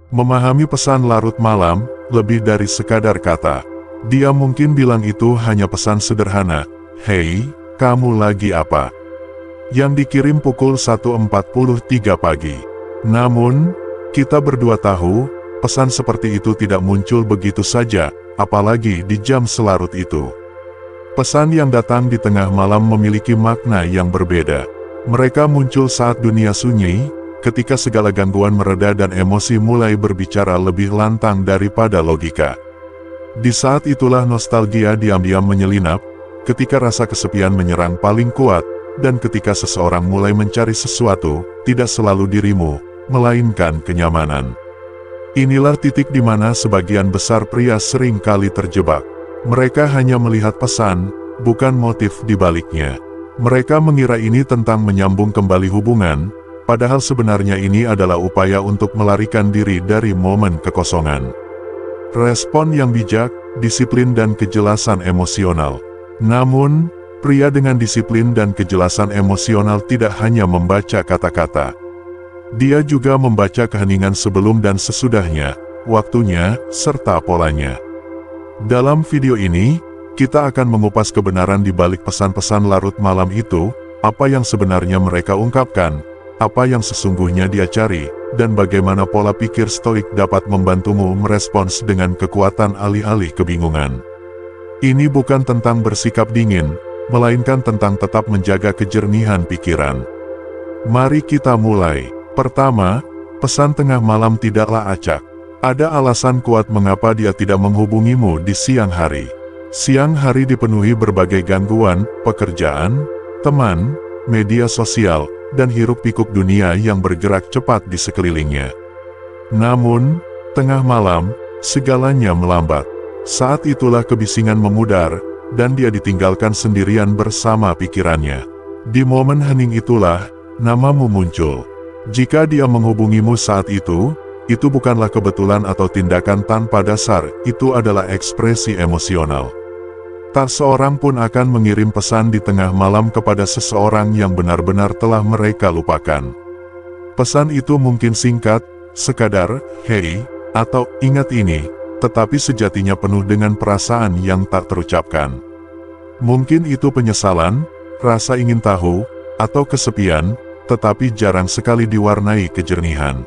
Memahami pesan larut malam, lebih dari sekadar kata. Dia mungkin bilang itu hanya pesan sederhana, "Hei, kamu lagi apa?" Yang dikirim pukul 1.43 pagi. Namun, kita berdua tahu, pesan seperti itu tidak muncul begitu saja, apalagi di jam selarut itu. Pesan yang datang di tengah malam memiliki makna yang berbeda. Mereka muncul saat dunia sunyi, ketika segala gangguan mereda dan emosi mulai berbicara lebih lantang daripada logika. Di saat itulah nostalgia diam-diam menyelinap, ketika rasa kesepian menyerang paling kuat, dan ketika seseorang mulai mencari sesuatu, tidak selalu dirimu, melainkan kenyamanan. Inilah titik di mana sebagian besar pria sering kali terjebak. Mereka hanya melihat pesan, bukan motif di baliknya. Mereka mengira ini tentang menyambung kembali hubungan, padahal sebenarnya ini adalah upaya untuk melarikan diri dari momen kekosongan. Respon yang bijak, disiplin dan kejelasan emosional. Namun, pria dengan disiplin dan kejelasan emosional tidak hanya membaca kata-kata. Dia juga membaca keheningan sebelum dan sesudahnya, waktunya, serta polanya. Dalam video ini, kita akan mengupas kebenaran di balik pesan-pesan larut malam itu, apa yang sebenarnya mereka ungkapkan, apa yang sesungguhnya dia cari, dan bagaimana pola pikir stoik dapat membantumu merespons dengan kekuatan alih-alih kebingungan. Ini bukan tentang bersikap dingin, melainkan tentang tetap menjaga kejernihan pikiran. Mari kita mulai. Pertama, pesan tengah malam tidaklah acak. Ada alasan kuat mengapa dia tidak menghubungimu di siang hari. Siang hari dipenuhi berbagai gangguan, pekerjaan, teman, media sosial, dan hiruk-pikuk dunia yang bergerak cepat di sekelilingnya. Namun, tengah malam, segalanya melambat. Saat itulah kebisingan memudar, dan dia ditinggalkan sendirian bersama pikirannya. Di momen hening itulah, namamu muncul. Jika dia menghubungimu saat itu bukanlah kebetulan atau tindakan tanpa dasar, itu adalah ekspresi emosional. Tak seorang pun akan mengirim pesan di tengah malam kepada seseorang yang benar-benar telah mereka lupakan. Pesan itu mungkin singkat, sekadar, "Hei," atau "Ingat ini," tetapi sejatinya penuh dengan perasaan yang tak terucapkan. Mungkin itu penyesalan, rasa ingin tahu, atau kesepian, tetapi jarang sekali diwarnai kejernihan.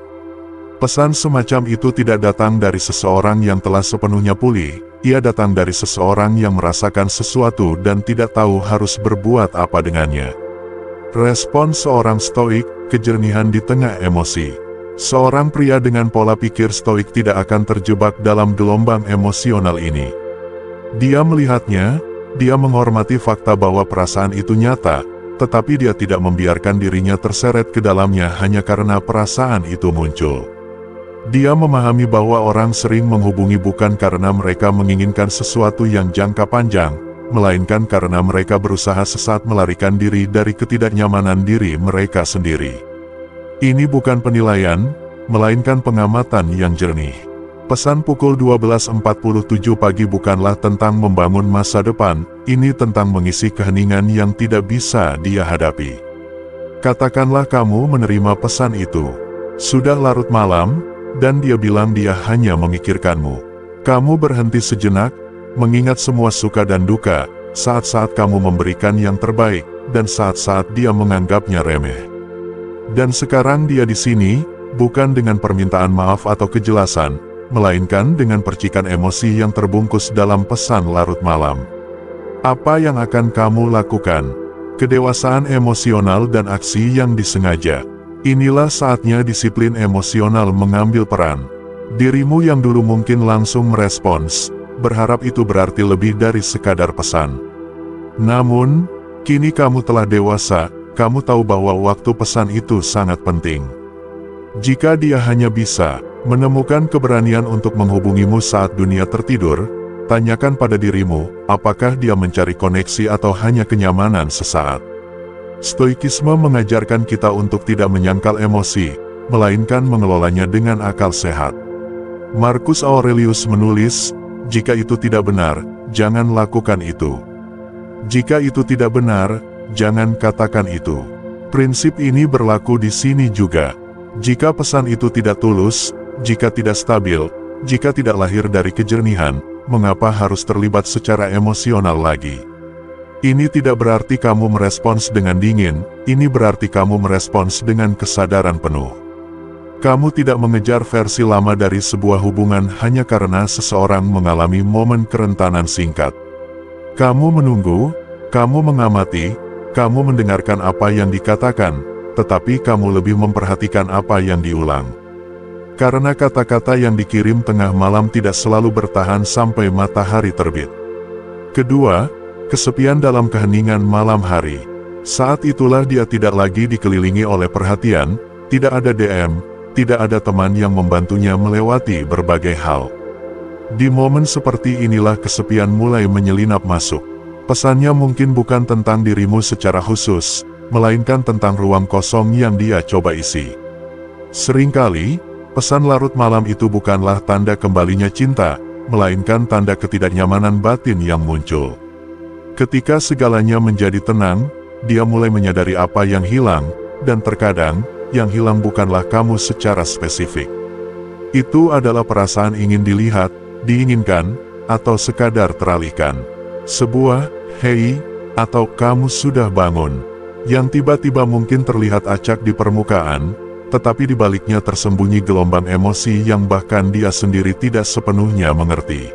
Pesan semacam itu tidak datang dari seseorang yang telah sepenuhnya pulih, ia datang dari seseorang yang merasakan sesuatu dan tidak tahu harus berbuat apa dengannya. Respon seorang stoik, kejernihan di tengah emosi. Seorang pria dengan pola pikir stoik tidak akan terjebak dalam gelombang emosional ini. Dia melihatnya, dia menghormati fakta bahwa perasaan itu nyata, tetapi dia tidak membiarkan dirinya terseret ke dalamnya hanya karena perasaan itu muncul. Dia memahami bahwa orang sering menghubungi bukan karena mereka menginginkan sesuatu yang jangka panjang, melainkan karena mereka berusaha sesat melarikan diri dari ketidaknyamanan diri mereka sendiri. Ini bukan penilaian, melainkan pengamatan yang jernih. Pesan pukul 12.47 pagi bukanlah tentang membangun masa depan, ini tentang mengisi keheningan yang tidak bisa dia hadapi. Katakanlah kamu menerima pesan itu. Sudah larut malam, dan dia bilang dia hanya memikirkanmu. Kamu berhenti sejenak, mengingat semua suka dan duka, saat-saat kamu memberikan yang terbaik, dan saat-saat dia menganggapnya remeh. Dan sekarang dia di sini, bukan dengan permintaan maaf atau kejelasan, melainkan dengan percikan emosi yang terbungkus dalam pesan larut malam. Apa yang akan kamu lakukan? Kedewasaan emosional dan aksi yang disengaja. Inilah saatnya disiplin emosional mengambil peran. Dirimu yang dulu mungkin langsung merespons, berharap itu berarti lebih dari sekadar pesan. Namun, kini kamu telah dewasa, kamu tahu bahwa waktu pesan itu sangat penting. Jika dia hanya bisa menemukan keberanian untuk menghubungimu saat dunia tertidur, tanyakan pada dirimu, apakah dia mencari koneksi atau hanya kenyamanan sesaat. Stoikisme mengajarkan kita untuk tidak menyangkal emosi, melainkan mengelolanya dengan akal sehat. Marcus Aurelius menulis, jika itu tidak benar, jangan lakukan itu. Jika itu tidak benar, jangan katakan itu. Prinsip ini berlaku di sini juga. Jika pesan itu tidak tulus, jika tidak stabil, jika tidak lahir dari kejernihan, mengapa harus terlibat secara emosional lagi? Ini tidak berarti kamu merespons dengan dingin, ini berarti kamu merespons dengan kesadaran penuh. Kamu tidak mengejar versi lama dari sebuah hubungan hanya karena seseorang mengalami momen kerentanan singkat. Kamu menunggu, kamu mengamati, kamu mendengarkan apa yang dikatakan, tetapi kamu lebih memperhatikan apa yang diulang. Karena kata-kata yang dikirim tengah malam tidak selalu bertahan sampai matahari terbit. Kedua, kesepian dalam keheningan malam hari. Saat itulah dia tidak lagi dikelilingi oleh perhatian, tidak ada DM, tidak ada teman yang membantunya melewati berbagai hal. Di momen seperti inilah kesepian mulai menyelinap masuk. Pesannya mungkin bukan tentang dirimu secara khusus, melainkan tentang ruang kosong yang dia coba isi. Seringkali, pesan larut malam itu bukanlah tanda kembalinya cinta, melainkan tanda ketidaknyamanan batin yang muncul. Ketika segalanya menjadi tenang, dia mulai menyadari apa yang hilang, dan terkadang, yang hilang bukanlah kamu secara spesifik. Itu adalah perasaan ingin dilihat, diinginkan, atau sekadar teralihkan. Sebuah, "Hei," atau "kamu sudah bangun," yang tiba-tiba mungkin terlihat acak di permukaan, tetapi di baliknya tersembunyi gelombang emosi yang bahkan dia sendiri tidak sepenuhnya mengerti.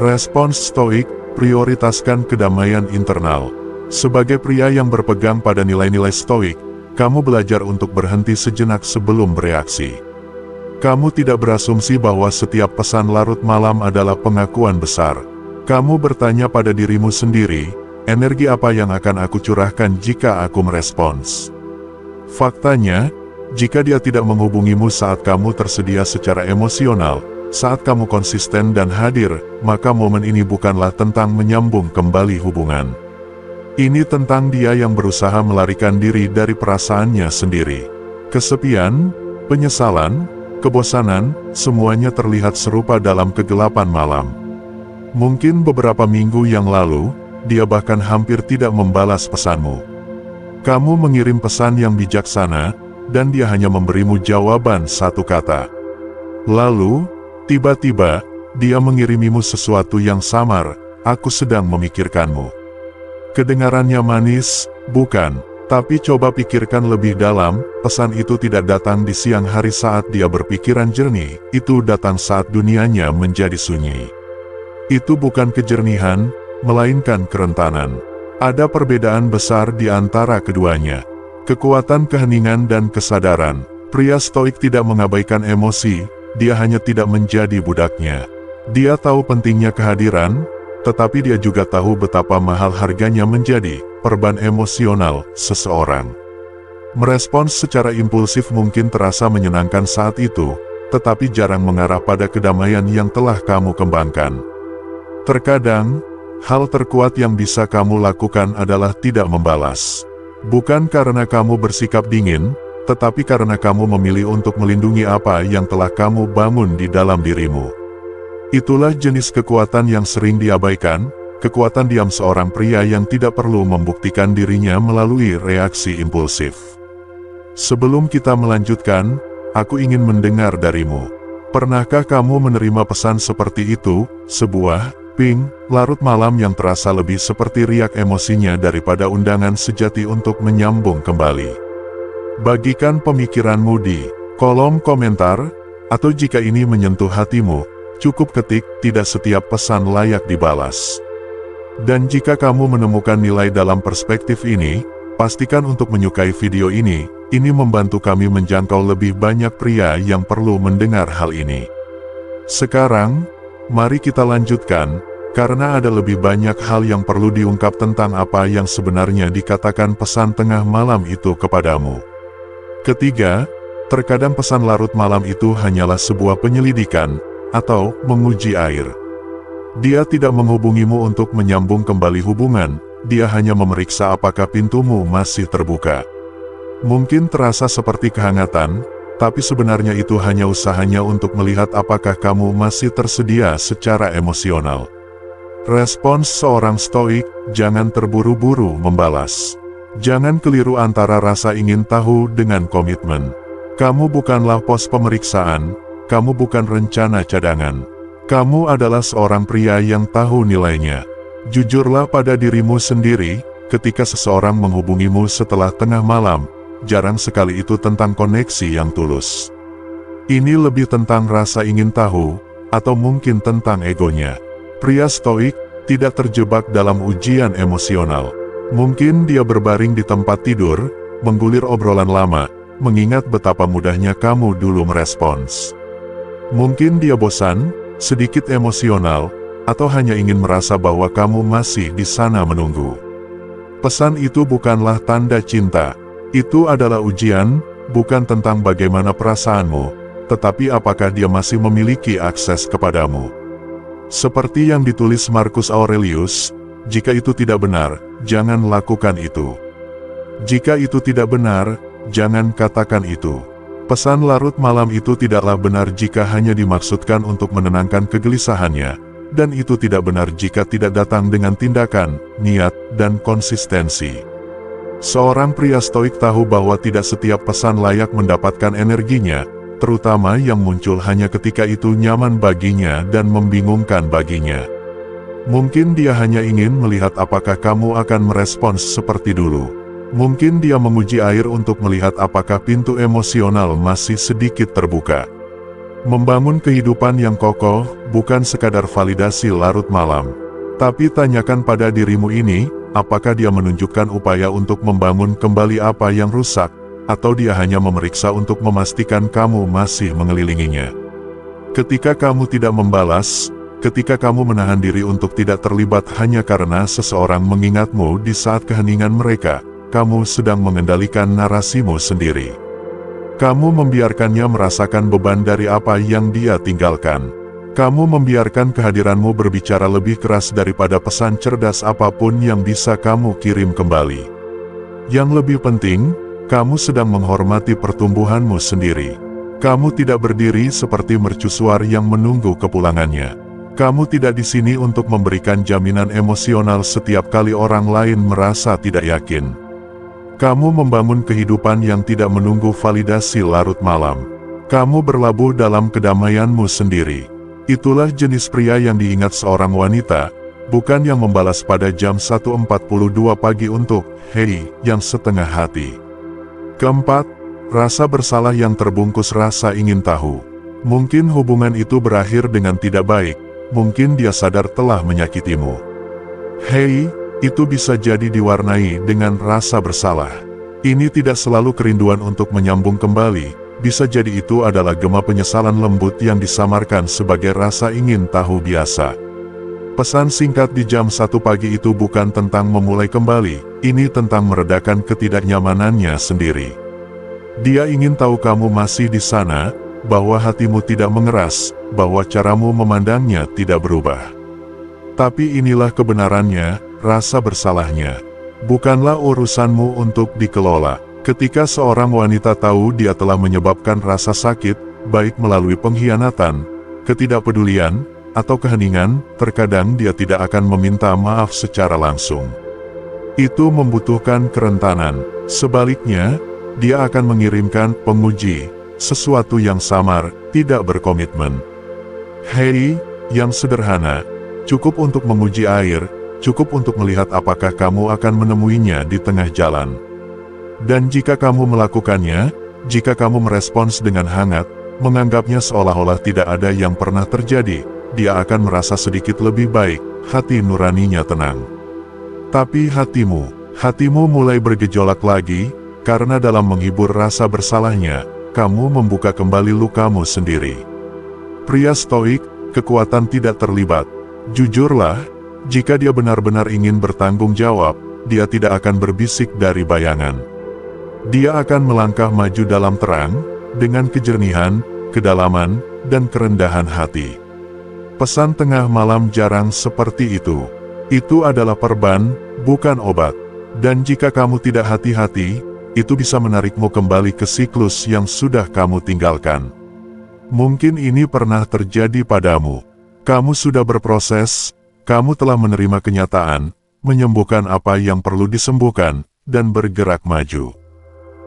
Respons stoik, prioritaskan kedamaian internal. Sebagai pria yang berpegang pada nilai-nilai stoik, kamu belajar untuk berhenti sejenak sebelum bereaksi. Kamu tidak berasumsi bahwa setiap pesan larut malam adalah pengakuan besar. Kamu bertanya pada dirimu sendiri, energi apa yang akan aku curahkan jika aku merespons? Faktanya, jika dia tidak menghubungimu saat kamu tersedia secara emosional, saat kamu konsisten dan hadir, maka momen ini bukanlah tentang menyambung kembali hubungan. Ini tentang dia yang berusaha melarikan diri dari perasaannya sendiri. Kesepian, penyesalan, kebosanan, semuanya terlihat serupa dalam kegelapan malam. Mungkin beberapa minggu yang lalu, dia bahkan hampir tidak membalas pesanmu. Kamu mengirim pesan yang bijaksana, dan dia hanya memberimu jawaban satu kata. Lalu, tiba-tiba, dia mengirimimu sesuatu yang samar, "Aku sedang memikirkanmu." Kedengarannya manis, bukan? Tapi coba pikirkan lebih dalam, pesan itu tidak datang di siang hari saat dia berpikiran jernih, itu datang saat dunianya menjadi sunyi. Itu bukan kejernihan, melainkan kerentanan. Ada perbedaan besar di antara keduanya. Kekuatan keheningan dan kesadaran. Pria stoik tidak mengabaikan emosi, dia hanya tidak menjadi budaknya. Dia tahu pentingnya kehadiran, tetapi dia juga tahu betapa mahal harganya menjadi korban emosional seseorang. Merespons secara impulsif mungkin terasa menyenangkan saat itu, tetapi jarang mengarah pada kedamaian yang telah kamu kembangkan. Terkadang, hal terkuat yang bisa kamu lakukan adalah tidak membalas. Bukan karena kamu bersikap dingin, tetapi karena kamu memilih untuk melindungi apa yang telah kamu bangun di dalam dirimu. Itulah jenis kekuatan yang sering diabaikan, kekuatan diam seorang pria yang tidak perlu membuktikan dirinya melalui reaksi impulsif. Sebelum kita melanjutkan, aku ingin mendengar darimu. Pernahkah kamu menerima pesan seperti itu, sebuah ping larut malam yang terasa lebih seperti riak emosinya daripada undangan sejati untuk menyambung kembali? Bagikan pemikiranmu di kolom komentar, atau jika ini menyentuh hatimu, cukup ketik, "Tidak setiap pesan layak dibalas." Dan jika kamu menemukan nilai dalam perspektif ini, pastikan untuk menyukai video ini membantu kami menjangkau lebih banyak pria yang perlu mendengar hal ini. Sekarang, mari kita lanjutkan, karena ada lebih banyak hal yang perlu diungkap tentang apa yang sebenarnya dikatakan pesan tengah malam itu kepadamu. Ketiga, terkadang pesan larut malam itu hanyalah sebuah penyelidikan, atau menguji air. Dia tidak menghubungimu untuk menyambung kembali hubungan, dia hanya memeriksa apakah pintumu masih terbuka. Mungkin terasa seperti kehangatan, tapi sebenarnya itu hanya usahanya untuk melihat apakah kamu masih tersedia secara emosional. Respons seorang stoik, jangan terburu-buru membalas. Jangan keliru antara rasa ingin tahu dengan komitmen. Kamu bukanlah pos pemeriksaan, kamu bukan rencana cadangan. Kamu adalah seorang pria yang tahu nilainya. Jujurlah pada dirimu sendiri, ketika seseorang menghubungimu setelah tengah malam, jarang sekali itu tentang koneksi yang tulus. Ini lebih tentang rasa ingin tahu, atau mungkin tentang egonya. Pria stoik tidak terjebak dalam ujian emosional. Mungkin dia berbaring di tempat tidur, menggulir obrolan lama, mengingat betapa mudahnya kamu dulu merespons. Mungkin dia bosan, sedikit emosional, atau hanya ingin merasa bahwa kamu masih di sana menunggu. Pesan itu bukanlah tanda cinta. Itu adalah ujian, bukan tentang bagaimana perasaanmu, tetapi apakah dia masih memiliki akses kepadamu. Seperti yang ditulis Marcus Aurelius, jika itu tidak benar, jangan lakukan itu. Jika itu tidak benar, jangan katakan itu. Pesan larut malam itu tidaklah benar jika hanya dimaksudkan untuk menenangkan kegelisahannya, dan itu tidak benar jika tidak datang dengan tindakan, niat, dan konsistensi. Seorang pria stoik tahu bahwa tidak setiap pesan layak mendapatkan energinya, terutama yang muncul hanya ketika itu nyaman baginya dan membingungkan baginya. Mungkin dia hanya ingin melihat apakah kamu akan merespons seperti dulu. Mungkin dia menguji air untuk melihat apakah pintu emosional masih sedikit terbuka. Membangun kehidupan yang kokoh bukan sekadar validasi larut malam. Tapi tanyakan pada dirimu ini, apakah dia menunjukkan upaya untuk membangun kembali apa yang rusak, atau dia hanya memeriksa untuk memastikan kamu masih mengelilinginya. Ketika kamu tidak membalas, ketika kamu menahan diri untuk tidak terlibat hanya karena seseorang mengingatmu di saat keheningan mereka, kamu sedang mengendalikan narasimu sendiri. Kamu membiarkannya merasakan beban dari apa yang dia tinggalkan. Kamu membiarkan kehadiranmu berbicara lebih keras daripada pesan cerdas apapun yang bisa kamu kirim kembali. Yang lebih penting, kamu sedang menghormati pertumbuhanmu sendiri. Kamu tidak berdiri seperti mercusuar yang menunggu kepulangannya. Kamu tidak di sini untuk memberikan jaminan emosional setiap kali orang lain merasa tidak yakin. Kamu membangun kehidupan yang tidak menunggu validasi larut malam. Kamu berlabuh dalam kedamaianmu sendiri. Itulah jenis pria yang diingat seorang wanita, bukan yang membalas pada jam 1.42 pagi untuk, "Hei," yang setengah hati. Keempat, rasa bersalah yang terbungkus rasa ingin tahu. Mungkin hubungan itu berakhir dengan tidak baik, mungkin dia sadar telah menyakitimu. Hei, itu bisa jadi diwarnai dengan rasa bersalah. Ini tidak selalu kerinduan untuk menyambung kembali, bisa jadi itu adalah gema penyesalan lembut yang disamarkan sebagai rasa ingin tahu biasa. Pesan singkat di jam 1 pagi itu bukan tentang memulai kembali, ini tentang meredakan ketidaknyamanannya sendiri. Dia ingin tahu kamu masih di sana, bahwa hatimu tidak mengeras, bahwa caramu memandangnya tidak berubah. Tapi inilah kebenarannya, rasa bersalahnya. Bukanlah urusanmu untuk dikelola. Ketika seorang wanita tahu dia telah menyebabkan rasa sakit, baik melalui pengkhianatan, ketidakpedulian, atau keheningan, terkadang dia tidak akan meminta maaf secara langsung. Itu membutuhkan kerentanan. Sebaliknya, dia akan mengirimkan penguji, sesuatu yang samar, tidak berkomitmen. Hei, yang sederhana, cukup untuk menguji air, cukup untuk melihat apakah kamu akan menemuinya di tengah jalan. Dan jika kamu melakukannya, jika kamu merespons dengan hangat, menganggapnya seolah-olah tidak ada yang pernah terjadi, dia akan merasa sedikit lebih baik, hati nuraninya tenang. Tapi hatimu mulai bergejolak lagi, karena dalam menghibur rasa bersalahnya, kamu membuka kembali lukamu sendiri. Pria stoik, kekuatan tidak terlibat. Jujurlah, jika dia benar-benar ingin bertanggung jawab, dia tidak akan berbisik dari bayangan. Dia akan melangkah maju dalam terang, dengan kejernihan, kedalaman, dan kerendahan hati. Pesan tengah malam jarang seperti itu. Itu adalah perban, bukan obat. Dan jika kamu tidak hati-hati, itu bisa menarikmu kembali ke siklus yang sudah kamu tinggalkan. Mungkin ini pernah terjadi padamu. Kamu sudah berproses, kamu telah menerima kenyataan, menyembuhkan apa yang perlu disembuhkan, dan bergerak maju.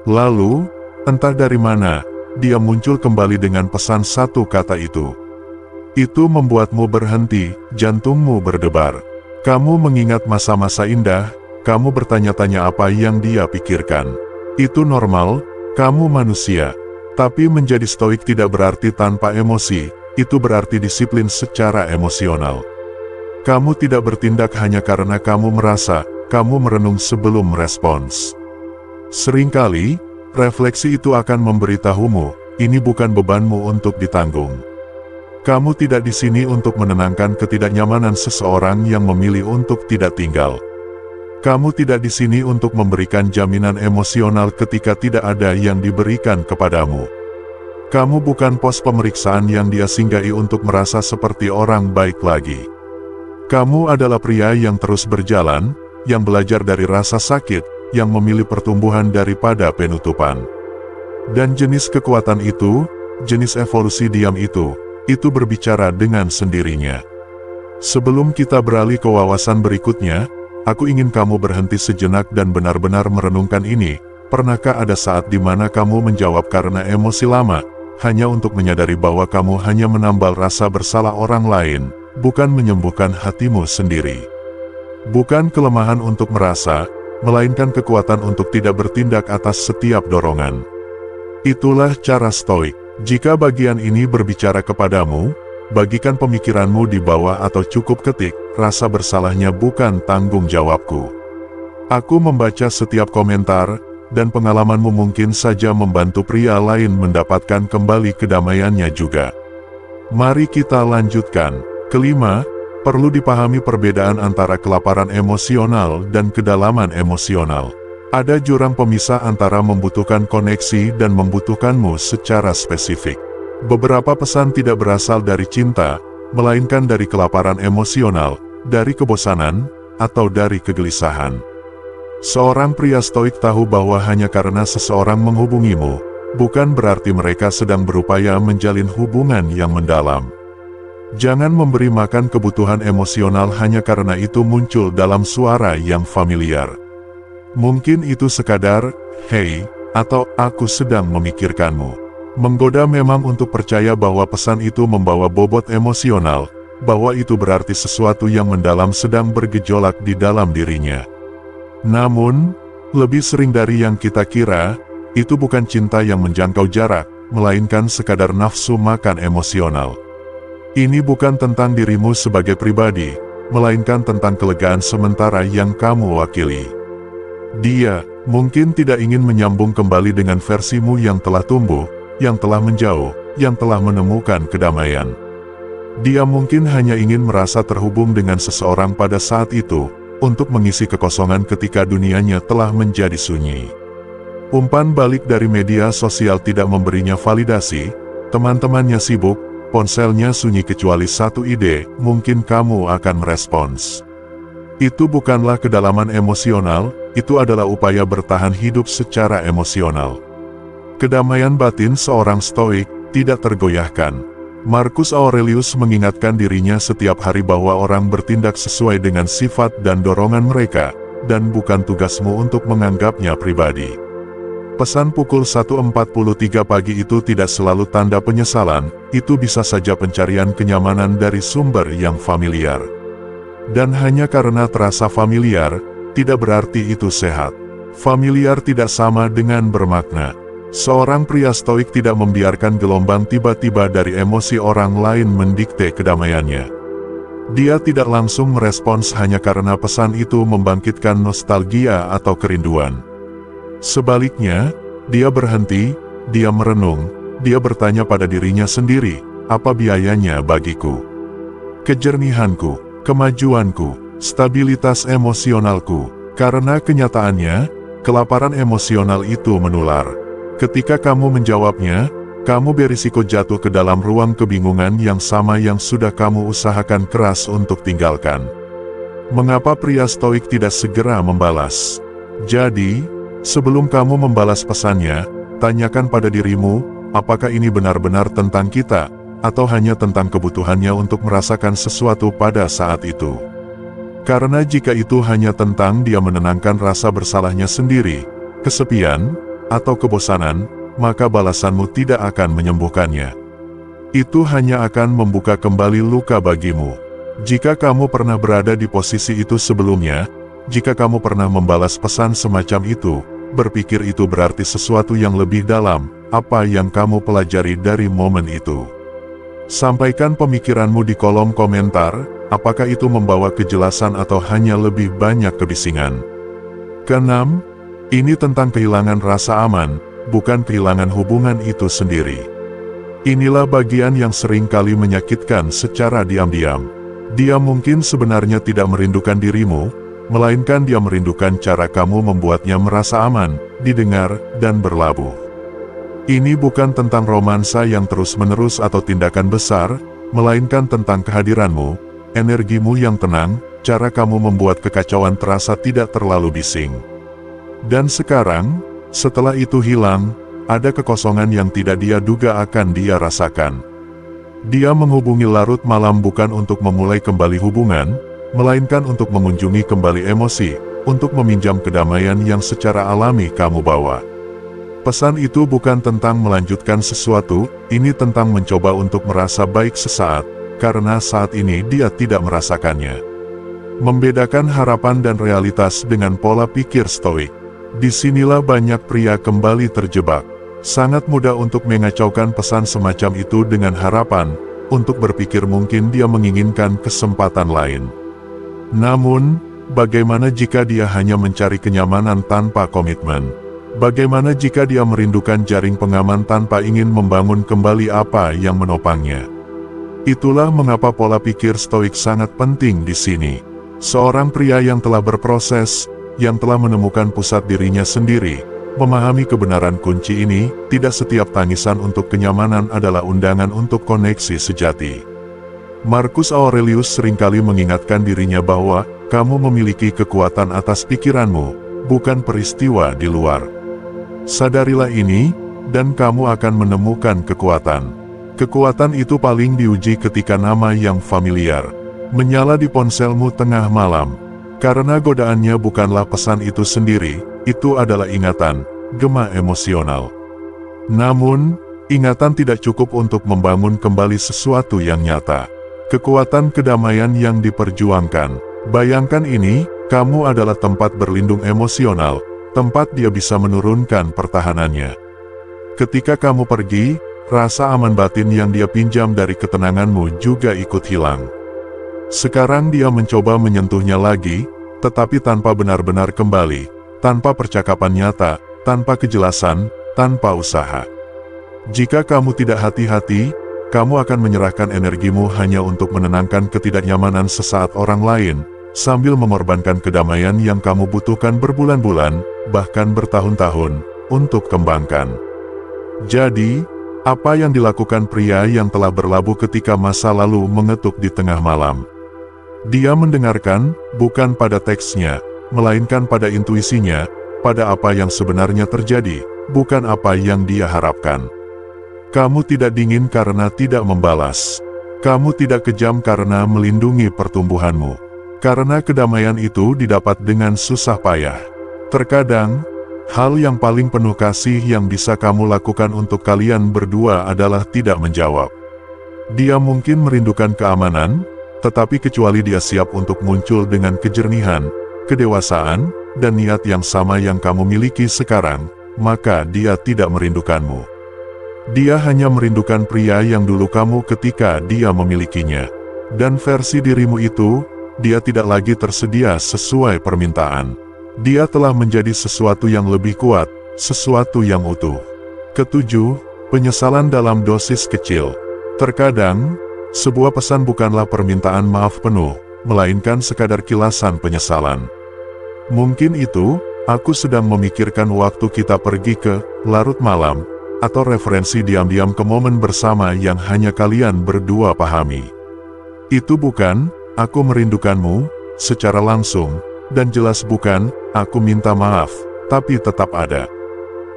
Lalu, entah dari mana, dia muncul kembali dengan pesan satu kata itu. Itu membuatmu berhenti, jantungmu berdebar. Kamu mengingat masa-masa indah, kamu bertanya-tanya apa yang dia pikirkan. Itu normal, kamu manusia. Tapi menjadi stoik tidak berarti tanpa emosi, itu berarti disiplin secara emosional. Kamu tidak bertindak hanya karena kamu merasa, kamu merenung sebelum merespons. Seringkali, refleksi itu akan memberitahumu, ini bukan bebanmu untuk ditanggung. Kamu tidak di sini untuk menenangkan ketidaknyamanan seseorang yang memilih untuk tidak tinggal. Kamu tidak di sini untuk memberikan jaminan emosional ketika tidak ada yang diberikan kepadamu. Kamu bukan pos pemeriksaan yang dia singgahi untuk merasa seperti orang baik lagi. Kamu adalah pria yang terus berjalan, yang belajar dari rasa sakit, yang memilih pertumbuhan daripada penutupan. Dan jenis kekuatan itu, jenis evolusi diam itu berbicara dengan sendirinya. Sebelum kita beralih ke wawasan berikutnya, aku ingin kamu berhenti sejenak dan benar-benar merenungkan ini. Pernahkah ada saat di mana kamu menjawab karena emosi lama, hanya untuk menyadari bahwa kamu hanya menambal rasa bersalah orang lain, bukan menyembuhkan hatimu sendiri? Bukan kelemahan untuk merasa, melainkan kekuatan untuk tidak bertindak atas setiap dorongan. Itulah cara stoik. Jika bagian ini berbicara kepadamu, bagikan pemikiranmu di bawah atau cukup ketik, rasa bersalahnya bukan tanggung jawabku. Aku membaca setiap komentar, dan pengalamanmu mungkin saja membantu pria lain mendapatkan kembali kedamaiannya juga. Mari kita lanjutkan. Kelima, perlu dipahami perbedaan antara kelaparan emosional dan kedalaman emosional. Ada jurang pemisah antara membutuhkan koneksi dan membutuhkanmu secara spesifik. Beberapa pesan tidak berasal dari cinta, melainkan dari kelaparan emosional, dari kebosanan, atau dari kegelisahan. Seorang pria stoik tahu bahwa hanya karena seseorang menghubungimu, bukan berarti mereka sedang berupaya menjalin hubungan yang mendalam. Jangan memberi makan kebutuhan emosional hanya karena itu muncul dalam suara yang familiar. Mungkin itu sekadar, "Hei," atau "Aku sedang memikirkanmu." Menggoda memang untuk percaya bahwa pesan itu membawa bobot emosional, bahwa itu berarti sesuatu yang mendalam sedang bergejolak di dalam dirinya. Namun, lebih sering dari yang kita kira, itu bukan cinta yang menjangkau jarak, melainkan sekadar nafsu makan emosional. Ini bukan tentang dirimu sebagai pribadi, melainkan tentang kelegaan sementara yang kamu wakili. Dia mungkin tidak ingin menyambung kembali dengan versimu yang telah tumbuh, yang telah menjauh, yang telah menemukan kedamaian. Dia mungkin hanya ingin merasa terhubung dengan seseorang pada saat itu, untuk mengisi kekosongan ketika dunianya telah menjadi sunyi. Umpan balik dari media sosial tidak memberinya validasi, teman-temannya sibuk, ponselnya sunyi kecuali satu ide, mungkin kamu akan merespons. Itu bukanlah kedalaman emosional, itu adalah upaya bertahan hidup secara emosional. Kedamaian batin seorang stoik tidak tergoyahkan. Marcus Aurelius mengingatkan dirinya setiap hari bahwa orang bertindak sesuai dengan sifat dan dorongan mereka, dan bukan tugasmu untuk menganggapnya pribadi. Pesan pukul 1.43 pagi itu tidak selalu tanda penyesalan, itu bisa saja pencarian kenyamanan dari sumber yang familiar. Dan hanya karena terasa familiar, tidak berarti itu sehat. Familiar tidak sama dengan bermakna. Seorang pria stoik tidak membiarkan gelombang tiba-tiba dari emosi orang lain mendikte kedamaiannya. Dia tidak langsung merespons hanya karena pesan itu membangkitkan nostalgia atau kerinduan. Sebaliknya, dia berhenti, dia merenung, dia bertanya pada dirinya sendiri, apa biayanya bagiku? Kejernihanku, kemajuanku, stabilitas emosionalku. Karena kenyataannya, kelaparan emosional itu menular. Ketika kamu menjawabnya, kamu berisiko jatuh ke dalam ruang kebingungan yang sama yang sudah kamu usahakan keras untuk tinggalkan. Mengapa pria stoik tidak segera membalas? Jadi, sebelum kamu membalas pesannya, tanyakan pada dirimu, apakah ini benar-benar tentang kita, atau hanya tentang kebutuhannya untuk merasakan sesuatu pada saat itu. Karena jika itu hanya tentang dia menenangkan rasa bersalahnya sendiri, kesepian, atau kebosanan, maka balasanmu tidak akan menyembuhkannya. Itu hanya akan membuka kembali luka bagimu. Jika kamu pernah berada di posisi itu sebelumnya, jika kamu pernah membalas pesan semacam itu, berpikir itu berarti sesuatu yang lebih dalam, apa yang kamu pelajari dari momen itu. Sampaikan pemikiranmu di kolom komentar, apakah itu membawa kejelasan atau hanya lebih banyak kebisingan. Keenam, ini tentang kehilangan rasa aman, bukan kehilangan hubungan itu sendiri. Inilah bagian yang sering kali menyakitkan secara diam-diam. Dia mungkin sebenarnya tidak merindukan dirimu, melainkan dia merindukan cara kamu membuatnya merasa aman, didengar, dan berlabuh. Ini bukan tentang romansa yang terus-menerus atau tindakan besar, melainkan tentang kehadiranmu, energimu yang tenang, cara kamu membuat kekacauan terasa tidak terlalu bising. Dan sekarang, setelah itu hilang, ada kekosongan yang tidak dia duga akan dia rasakan. Dia menghubungi larut malam bukan untuk memulai kembali hubungan, melainkan untuk mengunjungi kembali emosi, untuk meminjam kedamaian yang secara alami kamu bawa. Pesan itu bukan tentang melanjutkan sesuatu, ini tentang mencoba untuk merasa baik sesaat, karena saat ini dia tidak merasakannya. Membedakan harapan dan realitas dengan pola pikir stoik. Disinilah banyak pria kembali terjebak. Sangat mudah untuk mengacaukan pesan semacam itu dengan harapan, untuk berpikir mungkin dia menginginkan kesempatan lain. Namun, bagaimana jika dia hanya mencari kenyamanan tanpa komitmen? Bagaimana jika dia merindukan jaring pengaman tanpa ingin membangun kembali apa yang menopangnya? Itulah mengapa pola pikir stoik sangat penting di sini. Seorang pria yang telah berproses, yang telah menemukan pusat dirinya sendiri, memahami kebenaran kunci ini, tidak setiap tangisan untuk kenyamanan adalah undangan untuk koneksi sejati. Marcus Aurelius seringkali mengingatkan dirinya bahwa, kamu memiliki kekuatan atas pikiranmu, bukan peristiwa di luar. Sadarilah ini, dan kamu akan menemukan kekuatan. Kekuatan itu paling diuji ketika nama yang familiar menyala di ponselmu tengah malam. Karena godaannya bukanlah pesan itu sendiri, itu adalah ingatan, gema emosional. Namun, ingatan tidak cukup untuk membangun kembali sesuatu yang nyata. Kekuatan kedamaian yang diperjuangkan. Bayangkan ini, kamu adalah tempat berlindung emosional, tempat dia bisa menurunkan pertahanannya. Ketika kamu pergi, rasa aman batin yang dia pinjam dari ketenanganmu juga ikut hilang. Sekarang dia mencoba menyentuhnya lagi, tetapi tanpa benar-benar kembali, tanpa percakapan nyata, tanpa kejelasan, tanpa usaha. Jika kamu tidak hati-hati, kamu akan menyerahkan energimu hanya untuk menenangkan ketidaknyamanan sesaat orang lain, sambil mengorbankan kedamaian yang kamu butuhkan berbulan-bulan, bahkan bertahun-tahun, untuk kembangkan. Jadi, apa yang dilakukan pria yang telah berlabuh ketika masa lalu mengetuk di tengah malam? Dia mendengarkan, bukan pada teksnya, melainkan pada intuisinya, pada apa yang sebenarnya terjadi, bukan apa yang dia harapkan. Kamu tidak dingin karena tidak membalas. Kamu tidak kejam karena melindungi pertumbuhanmu. Karena kedamaian itu didapat dengan susah payah. Terkadang, hal yang paling penuh kasih yang bisa kamu lakukan untuk kalian berdua adalah tidak menjawab. Dia mungkin merindukan keamanan, tetapi kecuali dia siap untuk muncul dengan kejernihan, kedewasaan, dan niat yang sama yang kamu miliki sekarang, maka dia tidak merindukanmu. Dia hanya merindukan pria yang dulu kamu ketika dia memilikinya. Dan versi dirimu itu, dia tidak lagi tersedia sesuai permintaan. Dia telah menjadi sesuatu yang lebih kuat, sesuatu yang utuh. Ketujuh, penyesalan dalam dosis kecil. Terkadang, sebuah pesan bukanlah permintaan maaf penuh, melainkan sekadar kilasan penyesalan. Mungkin itu, aku sedang memikirkan waktu kita pergi ke larut malam, atau referensi diam-diam ke momen bersama yang hanya kalian berdua pahami. Itu bukan, aku merindukanmu, secara langsung, dan jelas bukan, aku minta maaf, tapi tetap ada.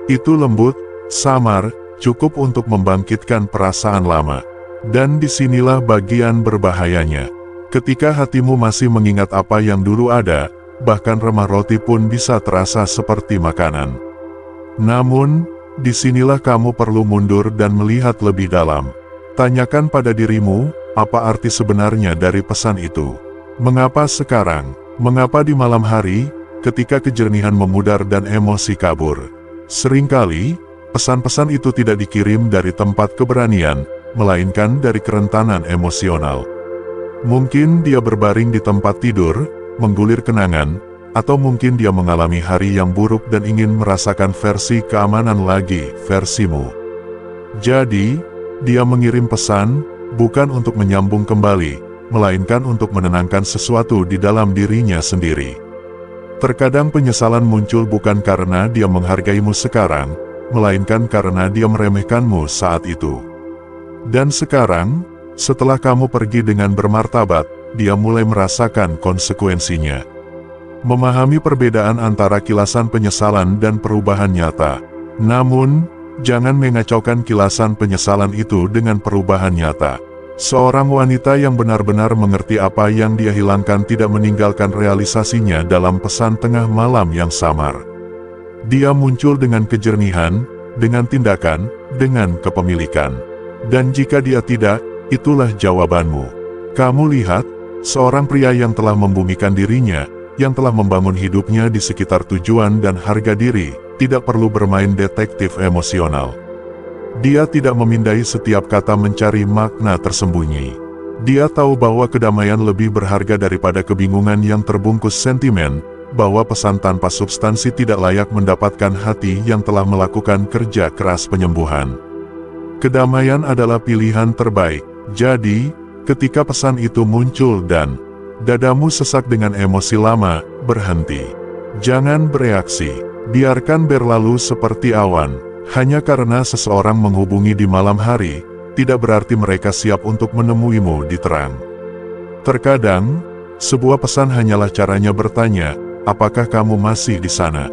Itu lembut, samar, cukup untuk membangkitkan perasaan lama. Dan disinilah bagian berbahayanya. Ketika hatimu masih mengingat apa yang dulu ada, bahkan remah roti pun bisa terasa seperti makanan. Namun, disinilah kamu perlu mundur dan melihat lebih dalam. Tanyakan pada dirimu, apa arti sebenarnya dari pesan itu? Mengapa sekarang? Mengapa di malam hari, ketika kejernihan memudar dan emosi kabur? Seringkali, pesan-pesan itu tidak dikirim dari tempat keberanian, melainkan dari kerentanan emosional. Mungkin dia berbaring di tempat tidur, menggulir kenangan, atau mungkin dia mengalami hari yang buruk dan ingin merasakan versi keamanan lagi, versimu. Jadi, dia mengirim pesan, bukan untuk menyambung kembali, melainkan untuk menenangkan sesuatu di dalam dirinya sendiri. Terkadang penyesalan muncul bukan karena dia menghargaimu sekarang, melainkan karena dia meremehkanmu saat itu. Dan sekarang, setelah kamu pergi dengan bermartabat, dia mulai merasakan konsekuensinya. Memahami perbedaan antara kilasan penyesalan dan perubahan nyata. Namun, jangan mengacaukan kilasan penyesalan itu dengan perubahan nyata. Seorang wanita yang benar-benar mengerti apa yang dia hilangkan tidak meninggalkan realisasinya dalam pesan tengah malam yang samar. Dia muncul dengan kejernihan, dengan tindakan, dengan kepemilikan. Dan jika dia tidak, itulah jawabanmu. Kamu lihat, seorang pria yang telah membumikan dirinya, yang telah membangun hidupnya di sekitar tujuan dan harga diri, tidak perlu bermain detektif emosional. Dia tidak memindai setiap kata mencari makna tersembunyi. Dia tahu bahwa kedamaian lebih berharga daripada kebingungan yang terbungkus sentimen, bahwa pesan tanpa substansi tidak layak mendapatkan hati yang telah melakukan kerja keras penyembuhan. Kedamaian adalah pilihan terbaik. Jadi, ketika pesan itu muncul dan dadamu sesak dengan emosi lama, berhenti. Jangan bereaksi. Biarkan berlalu seperti awan. Hanya karena seseorang menghubungi di malam hari, tidak berarti mereka siap untuk menemuimu di terang. Terkadang, sebuah pesan hanyalah caranya bertanya, apakah kamu masih di sana?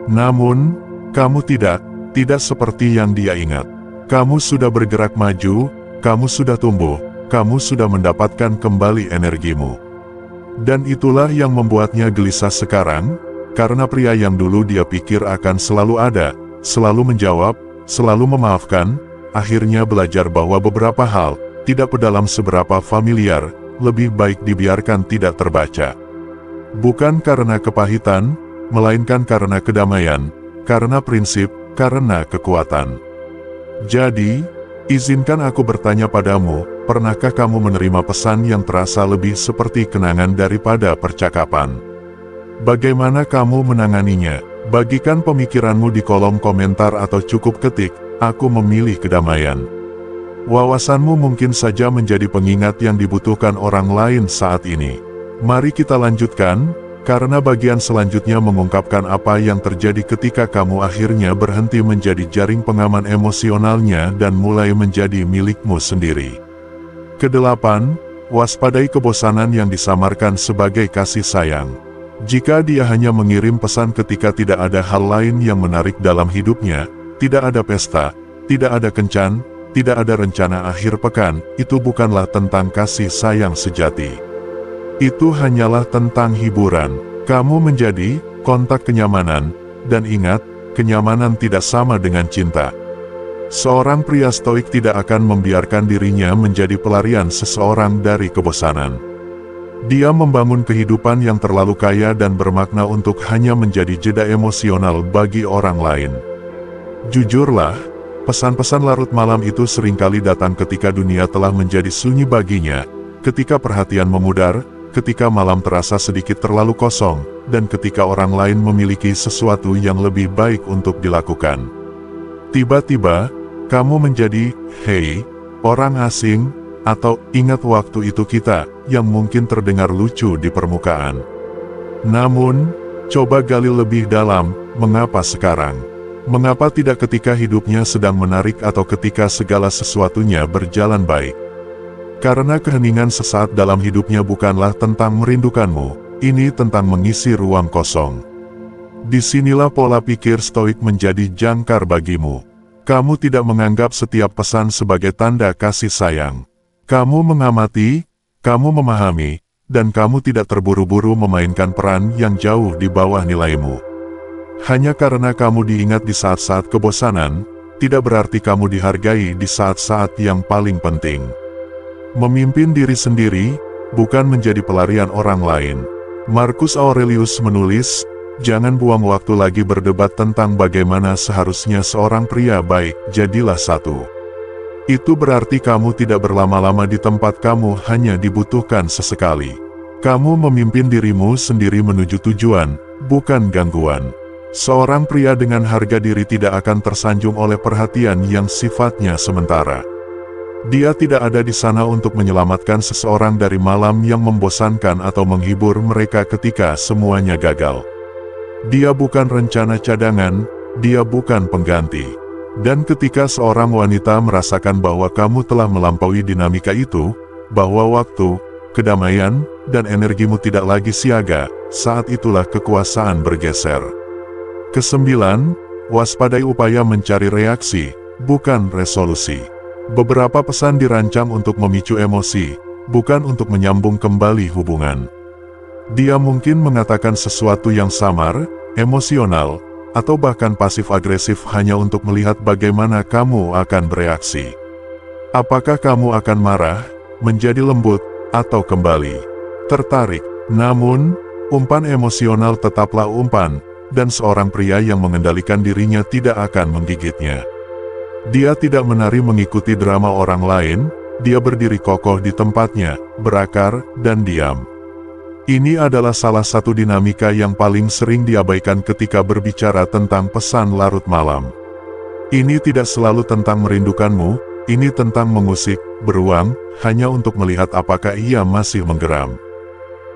Namun, kamu tidak seperti yang dia ingat. Kamu sudah bergerak maju, kamu sudah tumbuh, kamu sudah mendapatkan kembali energimu. Dan itulah yang membuatnya gelisah sekarang, karena pria yang dulu dia pikir akan selalu ada, selalu menjawab, selalu memaafkan, akhirnya belajar bahwa beberapa hal, tidak pedalam seberapa familiar, lebih baik dibiarkan tidak terbaca. Bukan karena kepahitan, melainkan karena kedamaian, karena prinsip, karena kekuatan. Jadi, izinkan aku bertanya padamu, pernahkah kamu menerima pesan yang terasa lebih seperti kenangan daripada percakapan? Bagaimana kamu menanganinya? Bagikan pemikiranmu di kolom komentar atau cukup ketik, aku memilih kedamaian. Wawasanmu mungkin saja menjadi pengingat yang dibutuhkan orang lain saat ini. Mari kita lanjutkan, karena bagian selanjutnya mengungkapkan apa yang terjadi ketika kamu akhirnya berhenti menjadi jaring pengaman emosionalnya dan mulai menjadi milikmu sendiri. Kedelapan, waspadai kebosanan yang disamarkan sebagai kasih sayang. Jika dia hanya mengirim pesan ketika tidak ada hal lain yang menarik dalam hidupnya, tidak ada pesta, tidak ada kencan, tidak ada rencana akhir pekan, itu bukanlah tentang kasih sayang sejati. Itu hanyalah tentang hiburan. Kamu menjadi kontak kenyamanan, dan ingat, kenyamanan tidak sama dengan cinta. Seorang pria stoik tidak akan membiarkan dirinya menjadi pelarian seseorang dari kebosanan. Dia membangun kehidupan yang terlalu kaya dan bermakna untuk hanya menjadi jeda emosional bagi orang lain. Jujurlah, pesan-pesan larut malam itu seringkali datang ketika dunia telah menjadi sunyi baginya, ketika perhatian memudar, ketika malam terasa sedikit terlalu kosong, dan ketika orang lain memiliki sesuatu yang lebih baik untuk dilakukan. Tiba-tiba, kamu menjadi, hei, orang asing, atau ingat waktu itu kita, yang mungkin terdengar lucu di permukaan. Namun, coba gali lebih dalam, mengapa sekarang? Mengapa tidak ketika hidupnya sedang menarik atau ketika segala sesuatunya berjalan baik? Karena keheningan sesaat dalam hidupnya bukanlah tentang merindukanmu, ini tentang mengisi ruang kosong. Disinilah pola pikir stoik menjadi jangkar bagimu. Kamu tidak menganggap setiap pesan sebagai tanda kasih sayang. Kamu mengamati, kamu memahami, dan kamu tidak terburu-buru memainkan peran yang jauh di bawah nilaimu. Hanya karena kamu diingat di saat-saat kebosanan, tidak berarti kamu dihargai di saat-saat yang paling penting. Memimpin diri sendiri, bukan menjadi pelarian orang lain. Marcus Aurelius menulis, jangan buang waktu lagi berdebat tentang bagaimana seharusnya seorang pria baik, jadilah satu. Itu berarti kamu tidak berlama-lama di tempat kamu hanya dibutuhkan sesekali. Kamu memimpin dirimu sendiri menuju tujuan, bukan gangguan. Seorang pria dengan harga diri tidak akan tersanjung oleh perhatian yang sifatnya sementara. Dia tidak ada di sana untuk menyelamatkan seseorang dari malam yang membosankan atau menghibur mereka ketika semuanya gagal. Dia bukan rencana cadangan, dia bukan pengganti. Dan ketika seorang wanita merasakan bahwa kamu telah melampaui dinamika itu, bahwa waktu, kedamaian, dan energimu tidak lagi siaga, saat itulah kekuasaan bergeser. Kesembilan, waspadai upaya mencari reaksi, bukan resolusi. Beberapa pesan dirancang untuk memicu emosi, bukan untuk menyambung kembali hubungan. Dia mungkin mengatakan sesuatu yang samar, emosional, atau bahkan pasif-agresif hanya untuk melihat bagaimana kamu akan bereaksi. Apakah kamu akan marah, menjadi lembut, atau kembali tertarik? Namun, umpan emosional tetaplah umpan, dan seorang pria yang mengendalikan dirinya tidak akan menggigitnya. Dia tidak menari mengikuti drama orang lain, dia berdiri kokoh di tempatnya, berakar, dan diam. Ini adalah salah satu dinamika yang paling sering diabaikan ketika berbicara tentang pesan larut malam. Ini tidak selalu tentang merindukanmu, ini tentang mengusik, beruang, hanya untuk melihat apakah ia masih menggeram.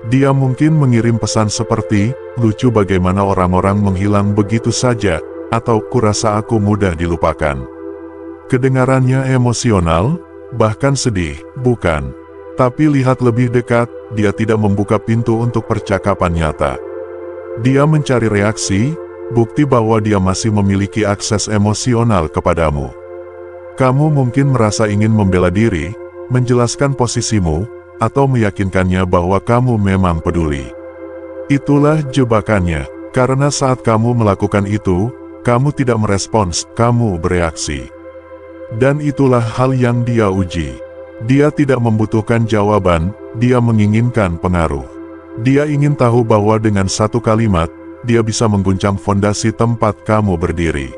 Dia mungkin mengirim pesan seperti, lucu bagaimana orang-orang menghilang begitu saja, atau kurasa aku mudah dilupakan. Kedengarannya emosional, bahkan sedih, bukan? Tapi lihat lebih dekat, dia tidak membuka pintu untuk percakapan nyata. Dia mencari reaksi, bukti bahwa dia masih memiliki akses emosional kepadamu. Kamu mungkin merasa ingin membela diri, menjelaskan posisimu, atau meyakinkannya bahwa kamu memang peduli. Itulah jebakannya, karena saat kamu melakukan itu, kamu tidak merespons, kamu bereaksi. Dan itulah hal yang dia uji. Dia tidak membutuhkan jawaban, dia menginginkan pengaruh. Dia ingin tahu bahwa dengan satu kalimat, dia bisa mengguncang fondasi tempat kamu berdiri.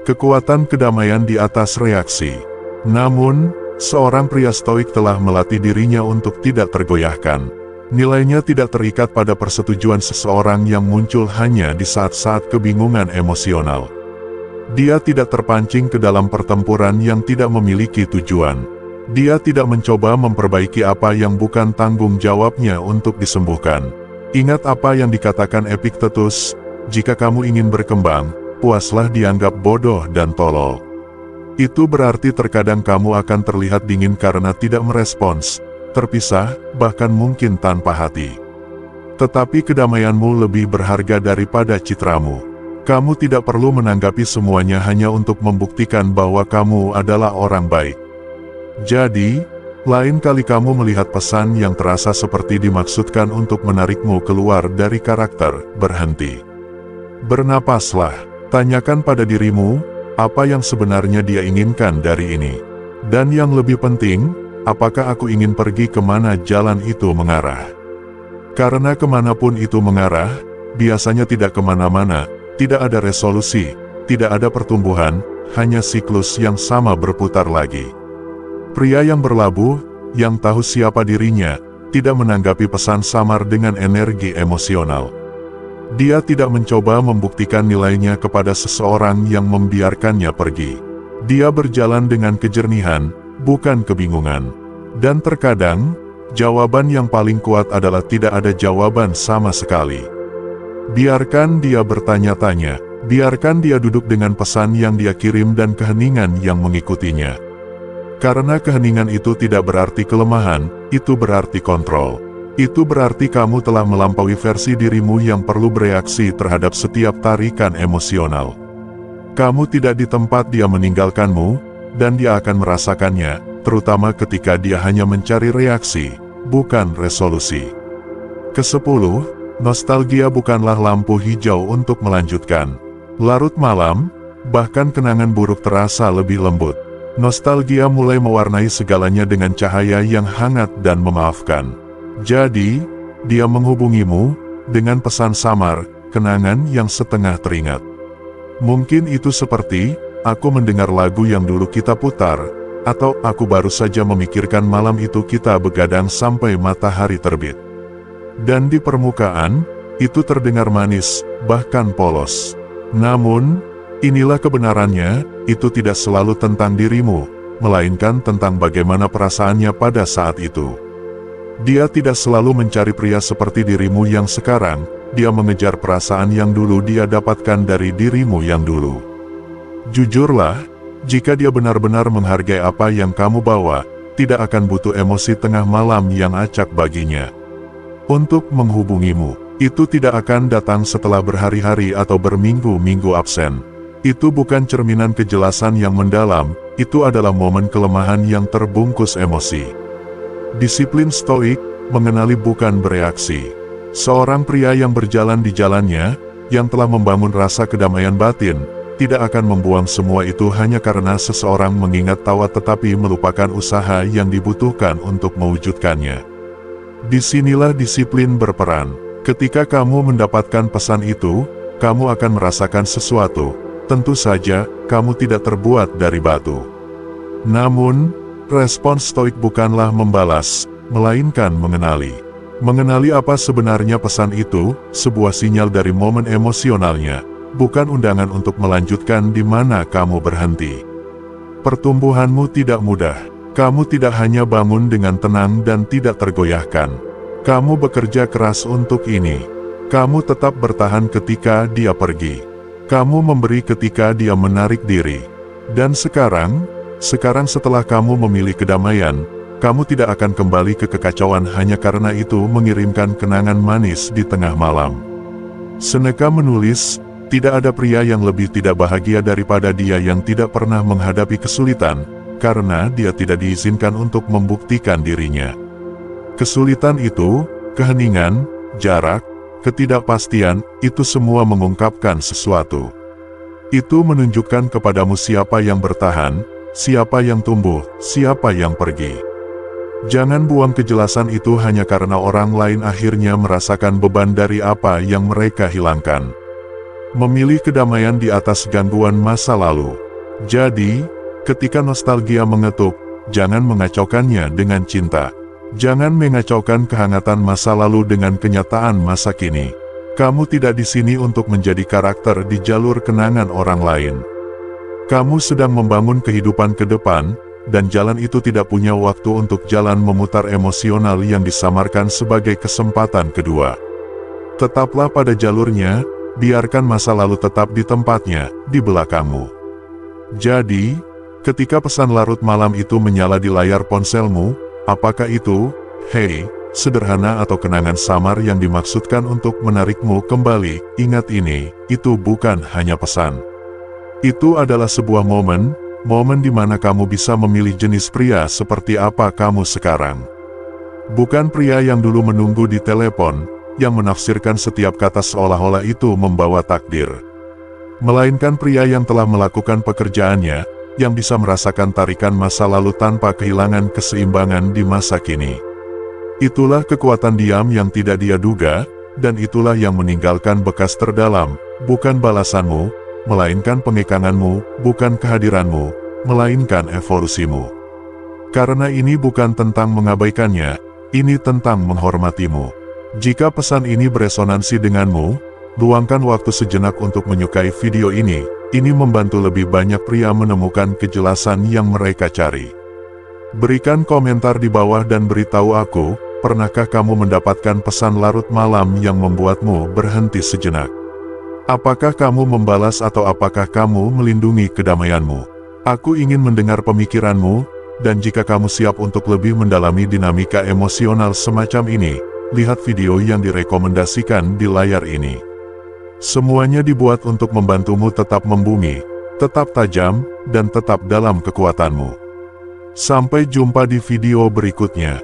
Kekuatan kedamaian di atas reaksi. Namun, seorang pria stoik telah melatih dirinya untuk tidak tergoyahkan. Nilainya tidak terikat pada persetujuan seseorang yang muncul hanya di saat-saat kebingungan emosional. Dia tidak terpancing ke dalam pertempuran yang tidak memiliki tujuan. Dia tidak mencoba memperbaiki apa yang bukan tanggung jawabnya untuk disembuhkan. Ingat apa yang dikatakan Epictetus, jika kamu ingin berkembang, puaslah dianggap bodoh dan tolol. Itu berarti terkadang kamu akan terlihat dingin karena tidak merespons, terpisah, bahkan mungkin tanpa hati. Tetapi kedamaianmu lebih berharga daripada citramu. Kamu tidak perlu menanggapi semuanya hanya untuk membuktikan bahwa kamu adalah orang baik. Jadi, lain kali kamu melihat pesan yang terasa seperti dimaksudkan untuk menarikmu keluar dari karakter, berhenti. Bernapaslah, tanyakan pada dirimu, apa yang sebenarnya dia inginkan dari ini. Dan yang lebih penting, apakah aku ingin pergi kemana jalan itu mengarah? Karena kemanapun itu mengarah, biasanya tidak kemana-mana, tidak ada resolusi, tidak ada pertumbuhan, hanya siklus yang sama berputar lagi. Pria yang berlabuh, yang tahu siapa dirinya, tidak menanggapi pesan samar dengan energi emosional. Dia tidak mencoba membuktikan nilainya kepada seseorang yang membiarkannya pergi. Dia berjalan dengan kejernihan, bukan kebingungan. Dan terkadang, jawaban yang paling kuat adalah tidak ada jawaban sama sekali. Biarkan dia bertanya-tanya, biarkan dia duduk dengan pesan yang dia kirim dan keheningan yang mengikutinya. Karena keheningan itu tidak berarti kelemahan, itu berarti kontrol. Itu berarti kamu telah melampaui versi dirimu yang perlu bereaksi terhadap setiap tarikan emosional. Kamu tidak di tempat dia meninggalkanmu, dan dia akan merasakannya, terutama ketika dia hanya mencari reaksi, bukan resolusi. Ke-10, Nostalgia bukanlah lampu hijau untuk melanjutkan larut malam, bahkan kenangan buruk terasa lebih lembut. Nostalgia mulai mewarnai segalanya dengan cahaya yang hangat dan memaafkan. Jadi, dia menghubungimu dengan pesan samar, kenangan yang setengah teringat. Mungkin itu seperti, aku mendengar lagu yang dulu kita putar, atau aku baru saja memikirkan malam itu kita begadang sampai matahari terbit. Dan di permukaan, itu terdengar manis, bahkan polos. Namun, inilah kebenarannya, itu tidak selalu tentang dirimu, melainkan tentang bagaimana perasaannya pada saat itu. Dia tidak selalu mencari pria seperti dirimu yang sekarang, dia mengejar perasaan yang dulu dia dapatkan dari dirimu yang dulu. Jujurlah, jika dia benar-benar menghargai apa yang kamu bawa, tidak akan butuh emosi tengah malam yang acak baginya. Untuk menghubungimu, itu tidak akan datang setelah berhari-hari atau berminggu-minggu absen. Itu bukan cerminan kejelasan yang mendalam, itu adalah momen kelemahan yang terbungkus emosi. Disiplin stoik, mengenali bukan bereaksi. Seorang pria yang berjalan di jalannya, yang telah membangun rasa kedamaian batin, tidak akan membuang semua itu hanya karena seseorang mengingat tawa tetapi melupakan usaha yang dibutuhkan untuk mewujudkannya. Disinilah disiplin berperan. Ketika kamu mendapatkan pesan itu, kamu akan merasakan sesuatu. Tentu saja, kamu tidak terbuat dari batu. Namun, respons stoik bukanlah membalas, melainkan mengenali. Mengenali apa sebenarnya pesan itu, sebuah sinyal dari momen emosionalnya, bukan undangan untuk melanjutkan di mana kamu berhenti. Pertumbuhanmu tidak mudah. Kamu tidak hanya bangun dengan tenang dan tidak tergoyahkan. Kamu bekerja keras untuk ini. Kamu tetap bertahan ketika dia pergi. Kamu memberi ketika dia menarik diri. Dan sekarang setelah kamu memilih kedamaian, kamu tidak akan kembali ke kekacauan hanya karena itu mengirimkan kenangan manis di tengah malam. Seneca menulis, tidak ada pria yang lebih tidak bahagia daripada dia yang tidak pernah menghadapi kesulitan, karena dia tidak diizinkan untuk membuktikan dirinya. Kesulitan itu, keheningan, jarak, ketidakpastian, itu semua mengungkapkan sesuatu. Itu menunjukkan kepadamu siapa yang bertahan, siapa yang tumbuh, siapa yang pergi. Jangan buang kejelasan itu hanya karena orang lain akhirnya merasakan beban dari apa yang mereka hilangkan. Memilih kedamaian di atas gangguan masa lalu. Jadi, ketika nostalgia mengetuk, jangan mengacaukannya dengan cinta. Jangan mengacaukan kehangatan masa lalu dengan kenyataan masa kini. Kamu tidak di sini untuk menjadi karakter di jalur kenangan orang lain. Kamu sedang membangun kehidupan ke depan, dan jalan itu tidak punya waktu untuk jalan memutar emosional yang disamarkan sebagai kesempatan kedua. Tetaplah pada jalurnya, biarkan masa lalu tetap di tempatnya, di belakangmu. Jadi, ketika pesan larut malam itu menyala di layar ponselmu, apakah itu, hei, sederhana atau kenangan samar yang dimaksudkan untuk menarikmu kembali? Ingat ini, itu bukan hanya pesan. Itu adalah sebuah momen di mana kamu bisa memilih jenis pria seperti apa kamu sekarang. Bukan pria yang dulu menunggu di telepon, yang menafsirkan setiap kata seolah-olah itu membawa takdir. Melainkan pria yang telah melakukan pekerjaannya, yang bisa merasakan tarikan masa lalu tanpa kehilangan keseimbangan di masa kini. Itulah kekuatan diam yang tidak dia duga, dan itulah yang meninggalkan bekas terdalam, bukan balasanmu, melainkan pengekanganmu, bukan kehadiranmu, melainkan evolusimu. Karena ini bukan tentang mengabaikannya, ini tentang menghormatimu. Jika pesan ini beresonansi denganmu, luangkan waktu sejenak untuk menyukai video ini. Ini membantu lebih banyak pria menemukan kejelasan yang mereka cari. Berikan komentar di bawah dan beritahu aku, pernahkah kamu mendapatkan pesan larut malam yang membuatmu berhenti sejenak? Apakah kamu membalas atau apakah kamu melindungi kedamaianmu? Aku ingin mendengar pemikiranmu, dan jika kamu siap untuk lebih mendalami dinamika emosional semacam ini, lihat video yang direkomendasikan di layar ini. Semuanya dibuat untuk membantumu tetap membumi, tetap tajam, dan tetap dalam kekuatanmu. Sampai jumpa di video berikutnya.